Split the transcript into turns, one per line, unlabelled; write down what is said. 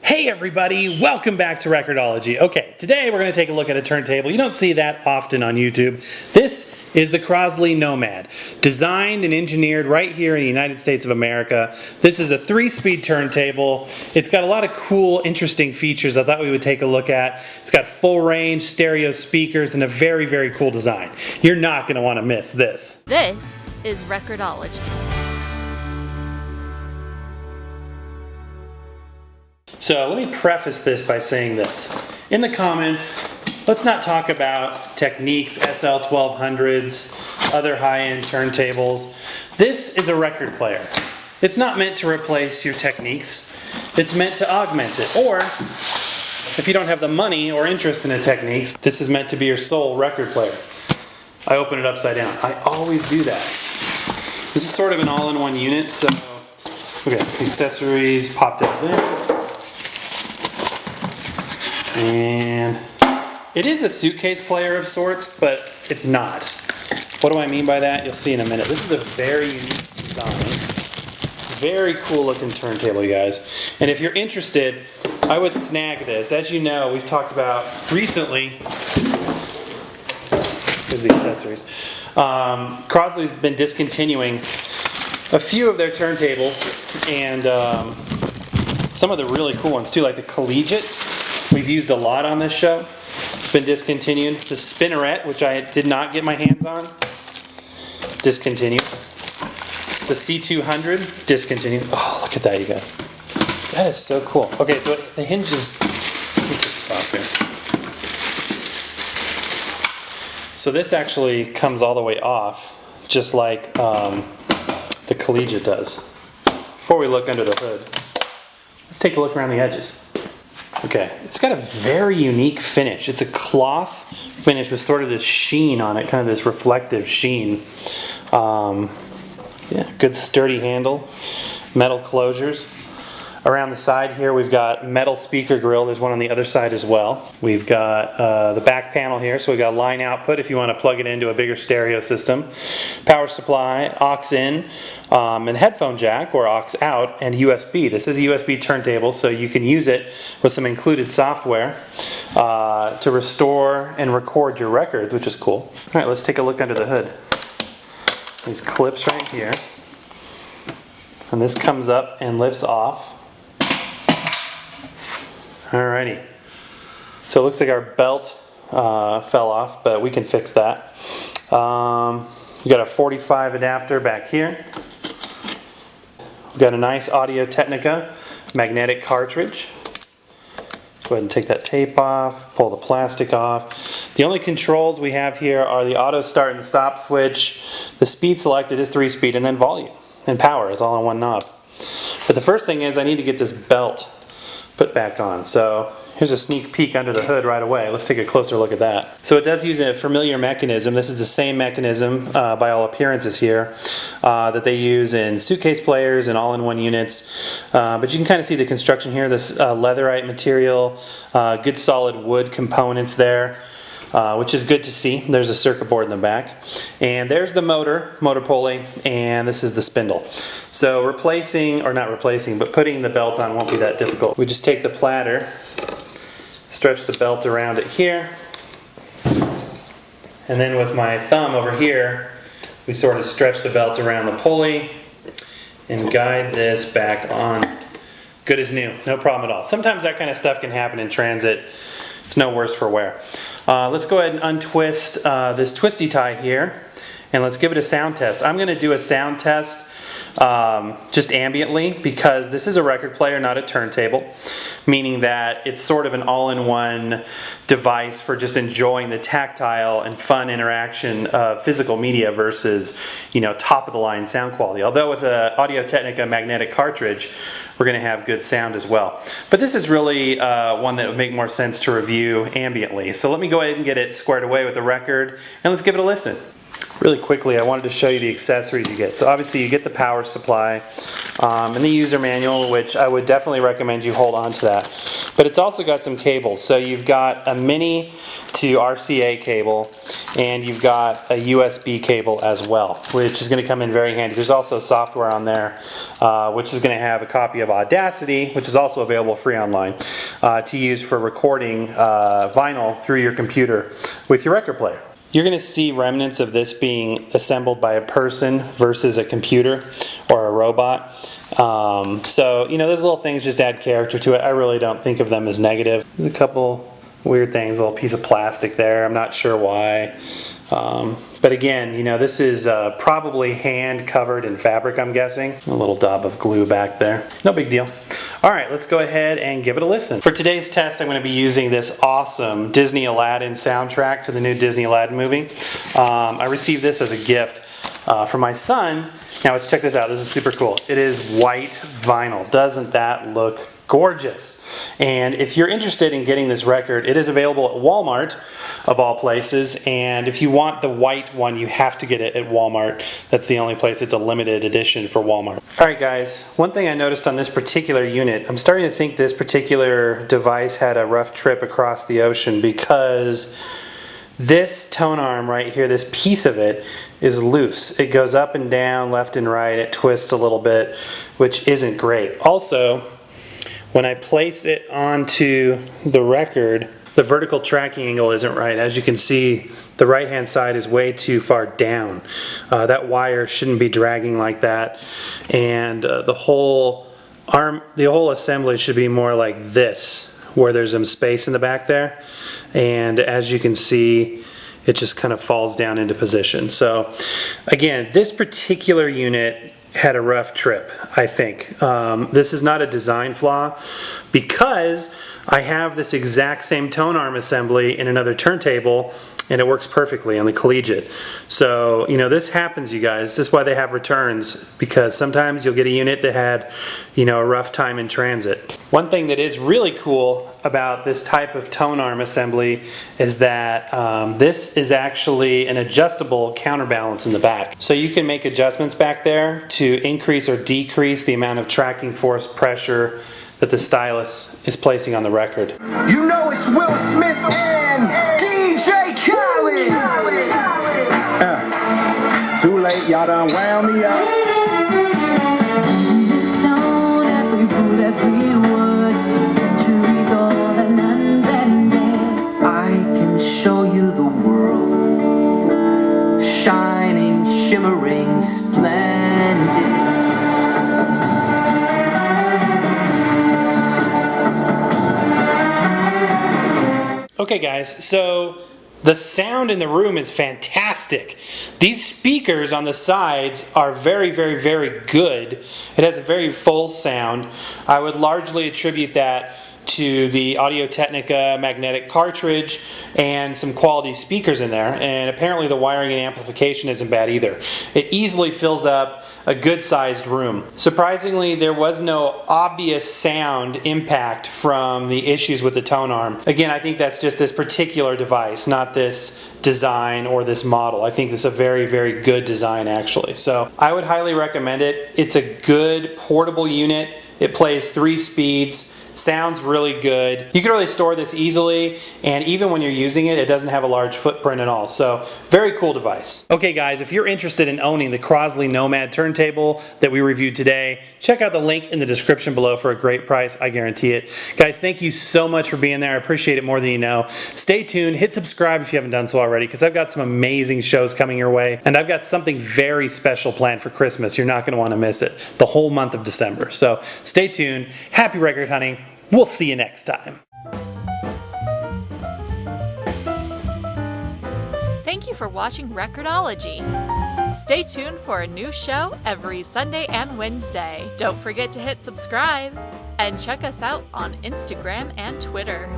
Hey everybody, welcome back to Record-ology. Okay, today we're going to take a look at a turntable. You don't see that often on YouTube. This is the Crosley Nomad, designed and engineered right here in the United States of America. This is a 3-speed turntable. It's got a lot of cool, interesting features I thought we would take a look at. It's got full range, stereo speakers, and a very, very cool design. You're not going to want to miss this.
This is Record-ology.
So let me preface this by saying this. In the comments, let's not talk about Technique's SL1200s, other high-end turntables. This is a record player. It's not meant to replace your Techniques. It's meant to augment it. Or, if you don't have the money or interest in a Technique, this is meant to be your sole record player. I open it upside down. I always do that. This is sort of an all-in-one unit, so okay, accessories popped out there. And it is a suitcase player of sorts, but it's not. What do I mean by that? You'll see in a minute. This is a very unique design. Very cool looking turntable, you guys. And if you're interested, I would snag this. As you know, we've talked about recently, here's the accessories. Crosley's been discontinuing a few of their turntables, and some of the really cool ones too, like the Collegiate. We've used a lot on this show. It's been discontinued. The Spinneret, which I did not get my hands on, discontinued. The C200, discontinued. Oh, look at that, you guys. That is so cool. Okay, so the hinges, let me take this off here. So this actually comes all the way off, just like the Collegiate does. Before we look under the hood, let's take a look around the edges. Okay, it's got a very unique finish. It's a cloth finish with sort of this sheen on it, kind of this reflective sheen. Yeah, good sturdy handle, metal closures. Around the side here we've got metal speaker grill. There's one on the other side as well. We've got the back panel here, so we've got line output if you want to plug it into a bigger stereo system. Power supply, aux in, and headphone jack or aux out, and USB. This is a USB turntable, so you can use it with some included software to restore and record your records, which is cool. All right, let's take a look under the hood. These clips right here. And this comes up and lifts off. Alrighty, so it looks like our belt fell off, but we can fix that. We got a 45 adapter back here. We've got a nice Audio Technica magnetic cartridge. Go ahead and take that tape off, pull the plastic off. The only controls we have here are the auto start and stop switch. The speed selected is 3-speed, and then volume and power is all on one knob. But the first thing is I need to get this belt put back on. So here's a sneak peek under the hood right away. Let's take a closer look at that. So it does use a familiar mechanism. This is the same mechanism by all appearances here that they use in suitcase players and all-in-one units. But you can kind of see the construction here. This leatherite material, good solid wood components there. Which is good to see. There's a circuit board in the back. And there's the motor pulley, and this is the spindle. So replacing, or not replacing, but putting the belt on won't be that difficult. We just take the platter, stretch the belt around it here, and then with my thumb over here, we sort of stretch the belt around the pulley and guide this back on. Good as new, no problem at all. Sometimes that kind of stuff can happen in transit. It's no worse for wear. Let's go ahead and untwist this twisty tie here, and let's give it a sound test. I'm going to do a sound test just ambiently, because this is a record player, not a turntable, meaning that it's sort of an all-in-one device for just enjoying the tactile and fun interaction of physical media versus, you know, top-of-the-line sound quality. Although with the Audio Technica magnetic cartridge, we're going to have good sound as well. But this is really one that would make more sense to review ambiently. So let me go ahead and get it squared away with the record, and let's give it a listen. Really quickly, I wanted to show you the accessories you get. So obviously you get the power supply and the user manual, which I would definitely recommend you hold on to that. But it's also got some cables. So you've got a mini to RCA cable, and you've got a USB cable as well, which is going to come in very handy. There's also software on there, which is going to have a copy of Audacity, which is also available free online, to use for recording vinyl through your computer with your record player. You're going to see remnants of this being assembled by a person versus a computer or a robot. So, you know, those little things just add character to it. I really don't think of them as negative. There's a couple weird things, a little piece of plastic there. I'm not sure why. But again, you know, this is probably hand covered in fabric, I'm guessing. A little daub of glue back there. No big deal. All right, let's go ahead and give it a listen. For today's test, I'm going to be using this awesome Disney Aladdin soundtrack to the new Disney Aladdin movie. I received this as a gift from my son. Now let's check this out. This is super cool. It is white vinyl. Doesn't that look gorgeous? And if you're interested in getting this record, it is available at Walmart, of all places. And if you want the white one, you have to get it at Walmart. That's the only place. It's a limited edition for Walmart. All right, guys. One thing I noticed on this particular unit, I'm starting to think this particular device had a rough trip across the ocean, because this tone arm right here, this piece of it, is loose. It goes up and down, left and right. It twists a little bit, which isn't great. Also, when I place it onto the record, the vertical tracking angle isn't right. As you can see, the right hand side is way too far down. That wire shouldn't be dragging like that, and the whole assembly should be more like this, where there's some space in the back there, and as you can see, it just kind of falls down into position. So again, this particular unit had a rough trip, I think. This is not a design flaw, because I have this exact same tone arm assembly in another turntable, and it works perfectly on the Collegiate. So, you know, this happens, you guys. This is why they have returns, because sometimes you'll get a unit that had, you know, a rough time in transit. One thing that is really cool about this type of tone arm assembly is that this is actually an adjustable counterbalance in the back. So you can make adjustments back there to increase or decrease the amount of tracking force pressure that the stylus is placing on the record.
You know it's Will Smith and DJ Khaled. Too late, y'all done wound me up.
Stone, every boot, every wood, centuries old and unbending.
I can show you the world, shining, shimmering, splendid.
Okay guys, so the sound in the room is fantastic. These speakers on the sides are very, very, very good. It has a very full sound. I would largely attribute that to the Technica magnetic cartridge and some quality speakers in there, and apparently the wiring and amplification isn't bad either. It easily fills up a good sized room. Surprisingly, there was no obvious sound impact from the issues with the tone arm. Again, I think that's just this particular device, not this design or this model. I think it's a very, very good design actually. So I would highly recommend it. It's a good portable unit. It plays 3 speeds. Sounds really good. You can really store this easily, and even when you're using it, it doesn't have a large footprint at all. So, very cool device. Okay guys, if you're interested in owning the Crosley Nomad turntable that we reviewed today, check out the link in the description below for a great price, I guarantee it. Guys, thank you so much for being there. I appreciate it more than you know. Stay tuned, hit subscribe if you haven't done so already, because I've got some amazing shows coming your way, and I've got something very special planned for Christmas. You're not going to want to miss it. The whole month of December. So, stay tuned. Happy record hunting. We'll see you next time.
Thank you for watching Record-ology. Stay tuned for a new show every Sunday and Wednesday. Don't forget to hit subscribe and check us out on Instagram and Twitter.